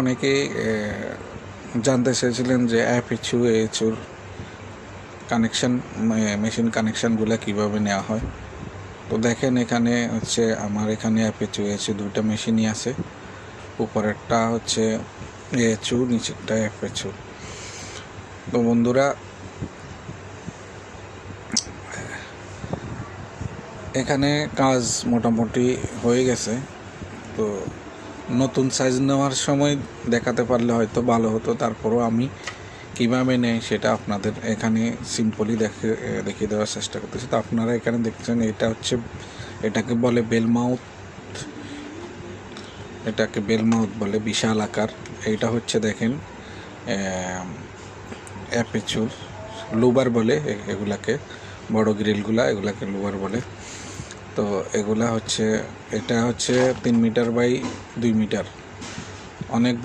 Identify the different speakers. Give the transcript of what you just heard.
Speaker 1: অনেকেই জানতে চেয়েছিলেন যে অ্যাপিচু এএচুর কানেকশান মেশিন কানেকশানগুলো কীভাবে নেওয়া হয়। তো দেখেন এখানে হচ্ছে আমার এখানে অ্যাপিচু এএচু দুইটা মেশিনই আছে। উপরেরটা হচ্ছে এএচু, নিচেরটা অ্যাপিচু। তো বন্ধুরা, এখানে কাজ মোটামুটি হয়ে গেছে। তো নতুন সাইজ নেওয়ার সময় দেখাতে পারলে হয়তো ভালো হতো। তারপরও আমি কীভাবে নেই সেটা আপনাদের এখানে সিম্পলি দেখিয়ে দেওয়ার চেষ্টা করতেছি। তো আপনারা এখানে দেখছেন এটাকে বলে বেলমাউথ, বলে বিশাল আকার। এইটা হচ্ছে দেখেন অ্যাপিচুর লুবার বলে এগুলাকে, বড় গ্রিলগুলা এগুলাকে লুবার বলে। তো এগুলা হচ্ছে, এটা হচ্ছে 3 মিটার বাই 2 মিটার, অনেক বড়।